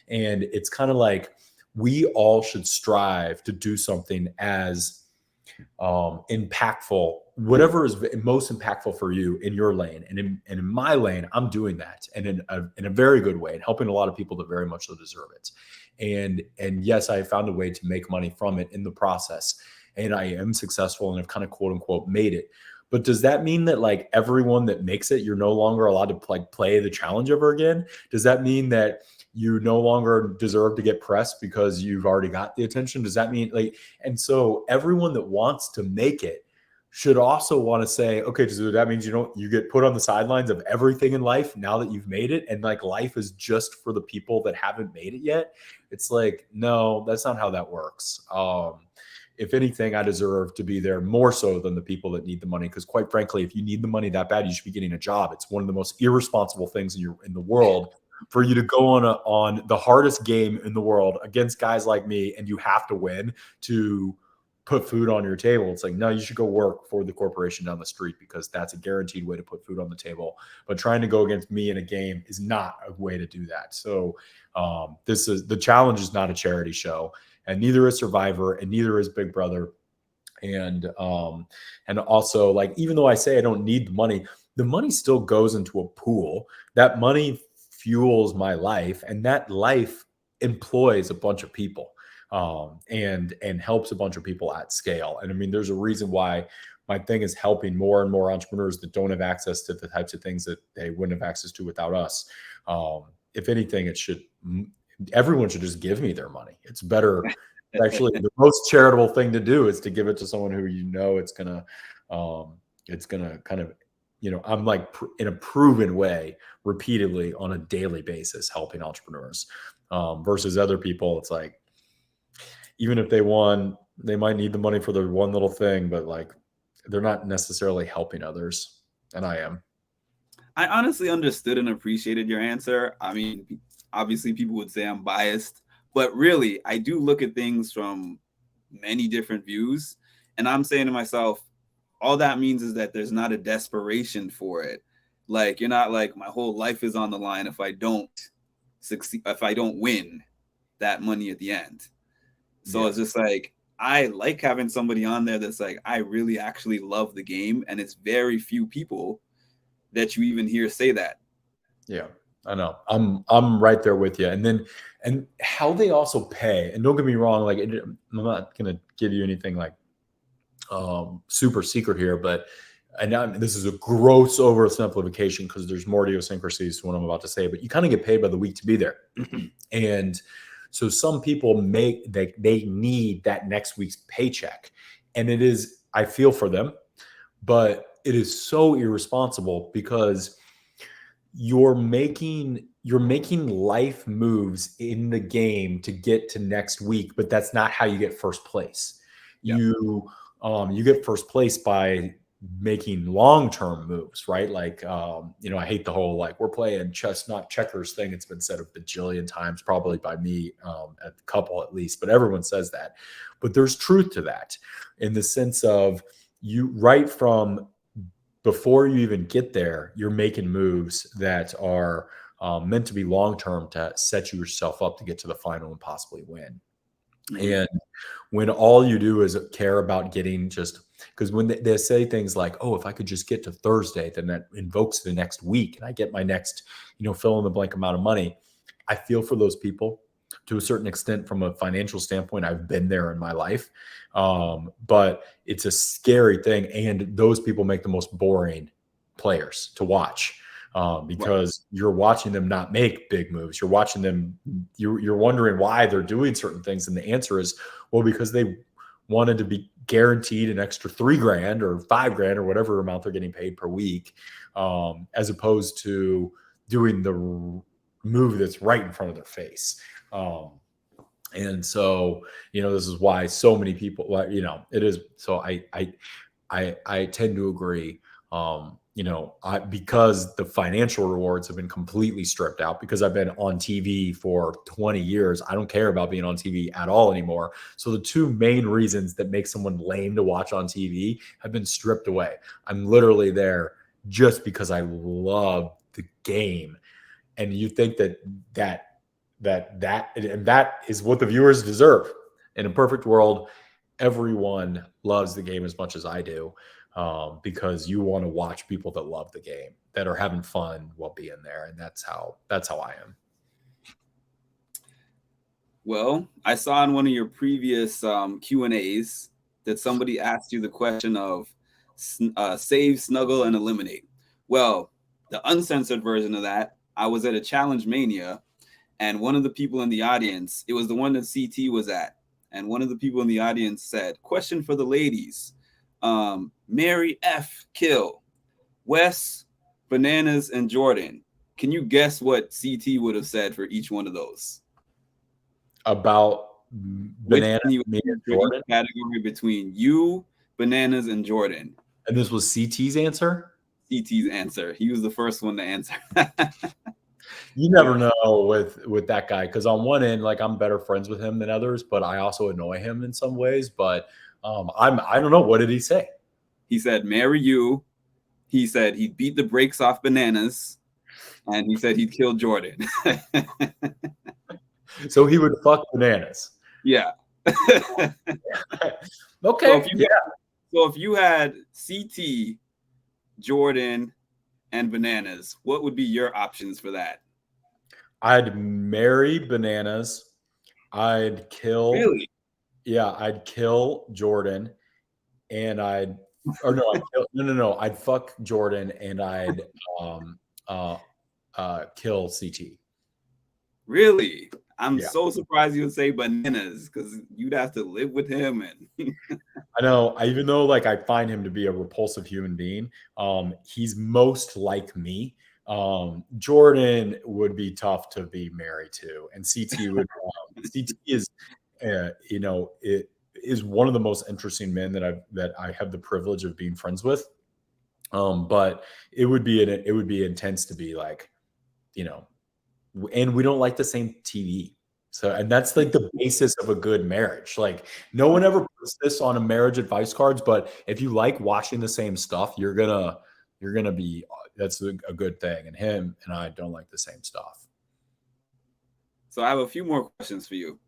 And it's kind of like we all should strive to do something as impactful, whatever is most impactful for you in your lane. And in my lane, I'm doing that, and in a very good way, and helping a lot of people that very much so deserve it. And yes, I found a way to make money from it in the process, and I am successful and have kind of quote unquote made it. But does that mean that like everyone that makes it, you're no longer allowed to like play the challenge ever again? Does that mean that you no longer deserve to get pressed because you've already got the attention? Does that mean like, and so everyone that wants to make it should also want to say, okay, so that means you get put on the sidelines of everything in life now that you've made it, and like life is just for the people that haven't made it yet. It's like, no, that's not how that works. If anything, I deserve to be there more so than the people that need the money. Because quite frankly, if you need the money that bad, you should be getting a job. It's one of the most irresponsible things in the world for you to go on the hardest game in the world against guys like me, and you have to win to put food on your table. It's like, no, you should go work for the corporation down the street because that's a guaranteed way to put food on the table. But trying to go against me in a game is not a way to do that. So the challenge is not a charity show, and neither is Survivor, and neither is Big Brother. And also, like, even though I say I don't need the money still goes into a pool. That money fuels my life, and that life employs a bunch of people. And helps a bunch of people at scale. And I mean, there's a reason why my thing is helping more and more entrepreneurs that don't have access to the types of things that they wouldn't have access to without us. If anything, everyone should just give me their money. It's better. Actually, the most charitable thing to do is to give it to someone who it's gonna kind of, I'm like in a proven way, repeatedly on a daily basis, helping entrepreneurs versus other people. It's like, even if they won, they might need the money for their one little thing, but like they're not necessarily helping others. And I am. I honestly understood and appreciated your answer. I mean, obviously people would say I'm biased, but really I do look at things from many different views. And I'm saying to myself, all that means is that there's not a desperation for it. Like, you're not like, my whole life is on the line if I don't succeed, if I don't win that money at the end. So It's just like, I like having somebody on there that's like, I really actually love the game. And it's very few people that you even hear say that. Yeah, I know. I'm right there with you. And how they also pay, and don't get me wrong, like I'm not going to give you anything like super secret here, but this is a gross oversimplification because there's more idiosyncrasies to what I'm about to say, but you kind of get paid by the week to be there. And so some people they need that next week's paycheck, and I feel for them, but it is so irresponsible because you're making life moves in the game to get to next week, but that's not how you get first place. Yep. You get first place by making long-term moves, right? Like, I hate the whole, like, we're playing chess, not checkers thing. It's been said a bajillion times, probably by me, a couple at least, but everyone says that. But there's truth to that in the sense of right from before you even get there, you're making moves that are meant to be long-term to set yourself up to get to the final and possibly win. And when all you do is care about getting because when they say things like, oh, if I could just get to Thursday, then that invokes the next week and I get my next, fill in the blank amount of money. I feel for those people to a certain extent from a financial standpoint. I've been there in my life. But it's a scary thing. And those people make the most boring players to watch. Because you're watching them not make big moves. You're watching them, you're wondering why they're doing certain things. And the answer is, well, because they wanted to be guaranteed an extra $3,000 or $5,000 or whatever amount they're getting paid per week, as opposed to doing the move that's right in front of their face. And so, this is why so many people, it is. So I tend to agree. Because the financial rewards have been completely stripped out, because I've been on TV for 20 years. I don't care about being on TV at all anymore. So the two main reasons that make someone lame to watch on TV have been stripped away. I'm literally there just because I love the game. And you think that is what the viewers deserve. In a perfect world, everyone loves the game as much as I do. Because you want to watch people that love the game, that are having fun while being there. And that's how I am. Well, I saw in one of your previous Q&As that somebody asked you the question of save, snuggle, and eliminate. Well, the uncensored version of that, I was at a Challenge Mania, and one of the people in the audience, it was the one that CT was at, and one of the people in the audience said, question for the ladies. Mary F. Kill, Wes, Bananas, and Jordan. Can you guess what CT would have said for each one of those? About Bananas and Jordan? Category between you, Bananas, and Jordan. And this was CT's answer? CT's answer. He was the first one to answer. You never know with that guy, because on one end, like, I'm better friends with him than others, but I also annoy him in some ways. But I don't know. What did he say? He said, marry you. He said he'd beat the brakes off Bananas. And he said he'd kill Jordan. So he would fuck Bananas. Yeah. Okay. So if you had CT, Jordan, and Bananas, what would be your options for that? I'd marry Bananas. I'd kill. Really? Yeah, I'd kill Jordan, and I'd fuck Jordan, and I'd kill CT. Really? I'm so surprised you would say Bananas, because you'd have to live with him. And I know, even though like I find him to be a repulsive human being, he's most like me. Jordan would be tough to be married to, and CT would. CT is, it is one of the most interesting men that I have the privilege of being friends with. But it would be intense to be like, and we don't like the same TV. So, and that's like the basis of a good marriage. Like, no one ever puts this on a marriage advice cards, but if you like watching the same stuff, you're gonna be, that's a good thing. And him and I don't like the same stuff. So I have a few more questions for you.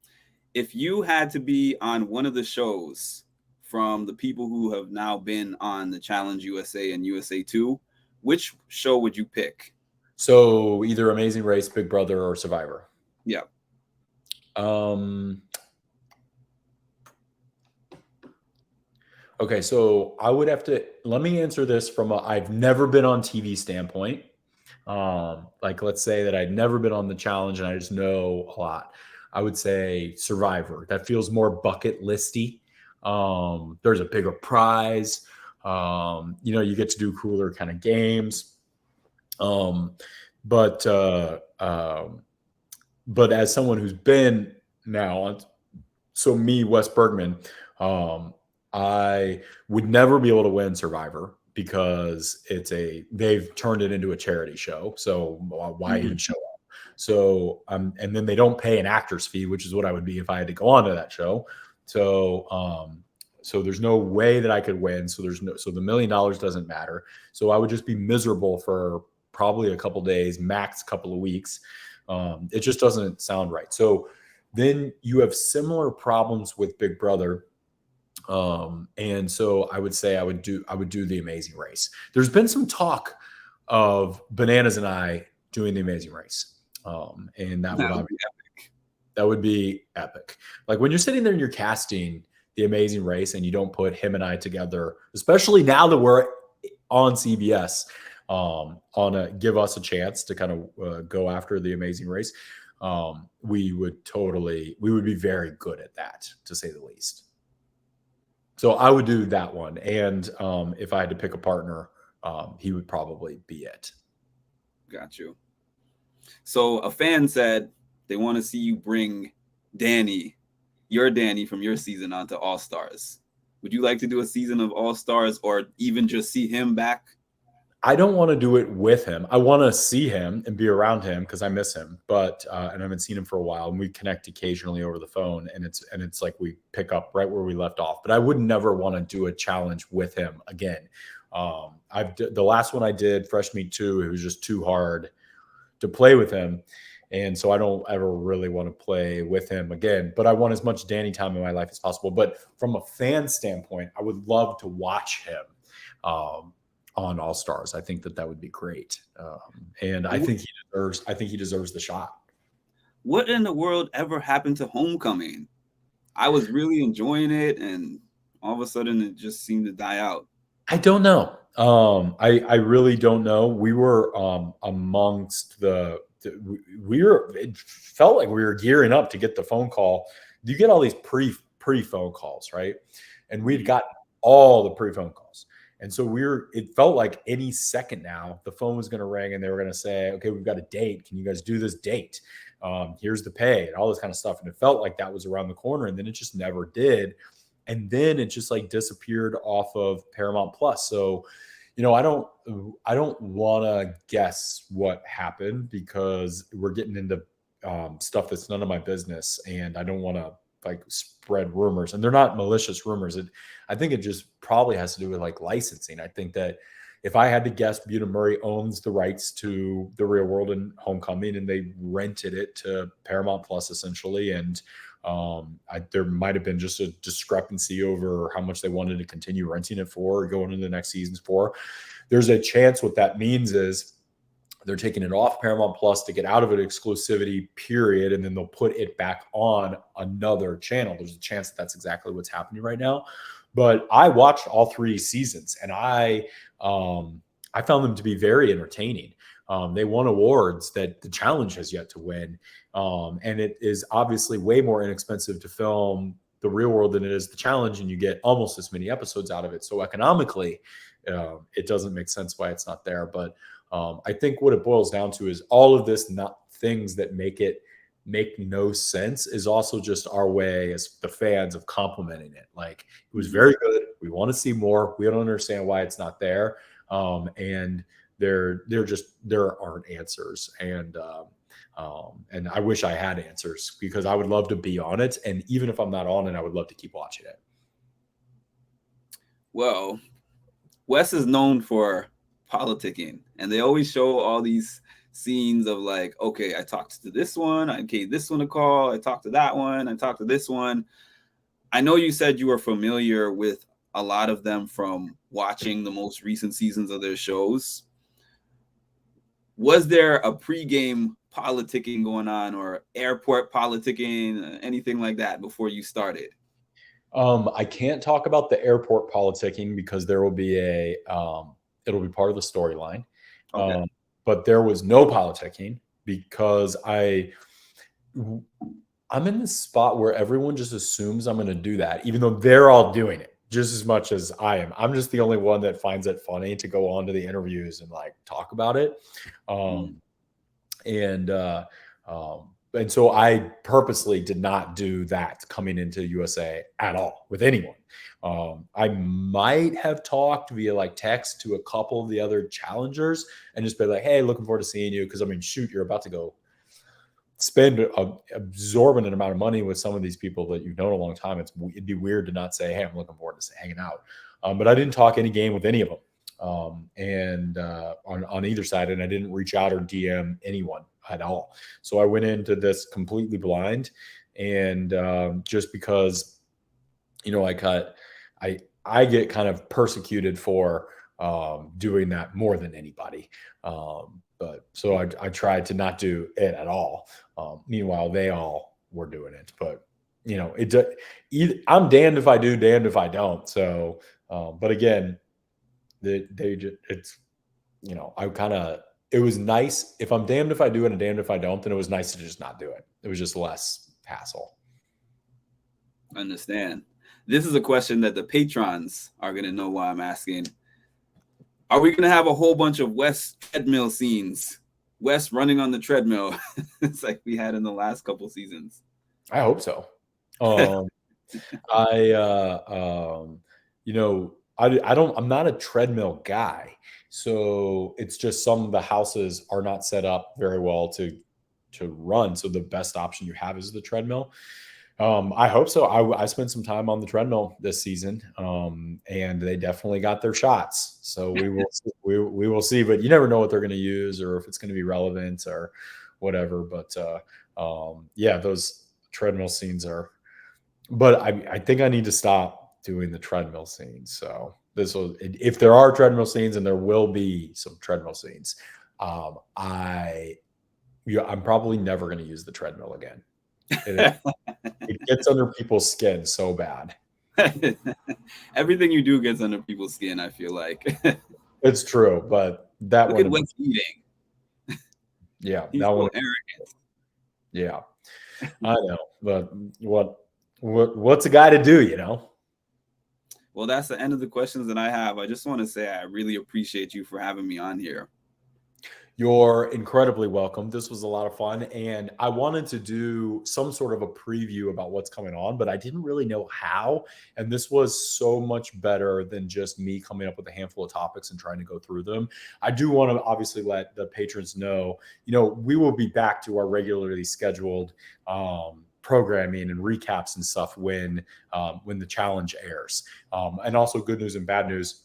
If you had to be on one of the shows from the people who have now been on the Challenge USA and USA 2, which show would you pick? So either Amazing Race, Big Brother, or Survivor. Yeah. Okay, so I would have to, let me answer this from I've never been on TV standpoint. Like, let's say that I'd never been on the Challenge and I just know a lot. I would say Survivor. That feels more bucket listy. There's a bigger prize. You get to do cooler kind of games. But as someone who's been now on, so me, Wes Bergmann, I would never be able to win Survivor because they've turned it into a charity show. So why even show up? So, and then they don't pay an actor's fee, which is what I would be if I had to go on to that show. So, so there's no way that I could win. So the $1 million doesn't matter. So I would just be miserable for probably a couple days, max couple of weeks. It just doesn't sound right. So then you have similar problems with Big Brother. And so I would say I would do the Amazing Race. There's been some talk of Bananas and I doing the Amazing Race. And that would be epic. Like when you're sitting there and you're casting the Amazing Race and you don't put him and I together, especially now that we're on CBS, give us a chance to kind of go after the Amazing Race. We would be very good at that, to say the least. So I would do that one. And if I had to pick a partner, he would probably be it. Got you. So a fan said they want to see you bring your Danny from your season onto All Stars. Would you like to do a season of All Stars or even just see him back? I don't want to do it with him. I want to see him and be around him because I miss him, but and I haven't seen him for a while, and we connect occasionally over the phone, and it's like we pick up right where we left off. But I would never want to do a challenge with him again. The last one I did, Fresh Meat 2, it was just too hard to play with him, and so I don't ever really want to play with him again. But I want as much Danny time in my life as possible. But from a fan standpoint, I would love to watch him on All Stars. I think that would be great, and I think he deserves the shot. What in the world ever happened to Homecoming? I was really enjoying it, and all of a sudden it just seemed to die out. I don't know. I really don't know. We were amongst it felt like we were gearing up to get the phone call. You get all these pre phone calls, right? And we'd got all the pre phone calls. And so it felt like any second now the phone was going to ring and they were going to say, okay, we've got a date. Can you guys do this date? Here's the pay and all this kind of stuff. And it felt like that was around the corner, and then it just never did. And then it just like disappeared off of Paramount Plus. So, I don't want to guess what happened because we're getting into stuff that's none of my business, and I don't want to like spread rumors, and they're not malicious rumors. I think it just probably has to do with like licensing. I think that if I had to guess, Buda Murray owns the rights to The Real World and Homecoming, and they rented it to Paramount Plus essentially. And there might have been just a discrepancy over how much they wanted to continue renting it for or going into the next seasons for. There's a chance what that means is they're taking it off Paramount Plus to get out of an exclusivity period, and then they'll put it back on another channel. There's a chance that that's exactly what's happening right now. But I watched all 3 seasons, and I found them to be very entertaining. They won awards that the Challenge has yet to win. And it is obviously way more inexpensive to film The Real World than it is the Challenge, and you get almost as many episodes out of it. So economically, it doesn't make sense why it's not there. But I think what it boils down to is all of this not things that make no sense is also just our way as the fans of complimenting it. Like, it was very good. We want to see more. We don't understand why it's not there. And there aren't answers. And I wish I had answers, because I would love to be on it. And even if I'm not on it, I would love to keep watching it. Well, Wes is known for politicking, and they always show all these scenes of like, okay, I talked to this one, I gave this one a call, I talked to that one, I talked to this one. I know you said you were familiar with a lot of them from watching the most recent seasons of their shows. Was there a pregame politicking going on, or airport politicking, anything like that before you started? I can't talk about the airport politicking because there will be it'll be part of the storyline. Okay. But there was no politicking because I'm in this spot where everyone just assumes I'm going to do that, even though they're all doing it just as much as I am. I'm just the only one that finds it funny to go on to the interviews and like talk about it. And so I purposely did not do that coming into USA at all with anyone. I might have talked via like text to a couple of the other challengers and just be like, hey, looking forward to seeing you. Cause I mean, shoot, you're about to go spend an absorbent amount of money with some of these people that you've known a long time. It'd be weird to not say, hey, I'm looking forward to hanging out. But I didn't talk any game with any of them. On either side, and I didn't reach out or DM anyone at all. So I went into this completely blind, and just because, I get kind of persecuted for doing that more than anybody. But so I tried to not do it at all. Meanwhile, they all were doing it, but I'm damned if I do, damned if I don't. So, but again, it was nice. If I'm damned if I do and damned if I don't, then it was nice to just not do it. It was just less hassle. Understand. This is a question that the patrons are going to know why I'm asking. Are we going to have a whole bunch of Wes treadmill scenes? Wes running on the treadmill. It's like we had in the last couple seasons. I hope so. I'm not a treadmill guy. So it's just some of the houses are not set up very well to run. So the best option you have is the treadmill. I hope so. I spent some time on the treadmill this season, and they definitely got their shots. So we will see, but you never know what they're going to use or if it's going to be relevant or whatever. But those treadmill scenes are. But I think I need to stop doing the treadmill scenes. So if there are treadmill scenes, and there will be some treadmill scenes, I'm probably never going to use the treadmill again. It gets under people's skin so bad. Everything you do gets under people's skin, I feel like. It's true, but that Look one. at what's eating. Yeah, He's that so one. arrogant. Yeah, I know, but what's a guy to do, Well, that's the end of the questions that I have. I just want to say I really appreciate you for having me on here. You're incredibly welcome. This was a lot of fun, and I wanted to do some sort of a preview about what's coming on, but I didn't really know how, and this was so much better than just me coming up with a handful of topics and trying to go through them. I do want to obviously let the patrons know, we will be back to our regularly scheduled programming and recaps and stuff when the challenge airs. And also good news and bad news.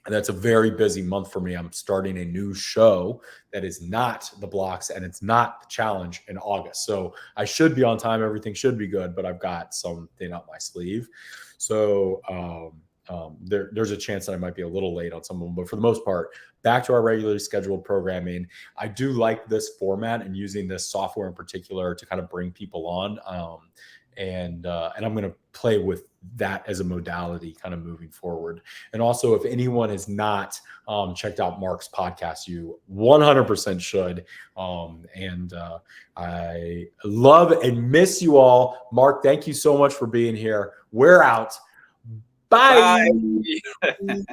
And that's a very busy month for me. I'm starting a new show that is not the blocks and it's not the challenge in August. So I should be on time. Everything should be good, but I've got something up my sleeve. So there's a chance that I might be a little late on some of them. But for the most part, back to our regularly scheduled programming. I do like this format and using this software in particular to kind of bring people on. And I'm going to play with that as a modality kind of moving forward. And also, if anyone has not checked out Mark's podcast, you 100% should. I love and miss you all. Mark, thank you so much for being here. We're out. Bye. Bye.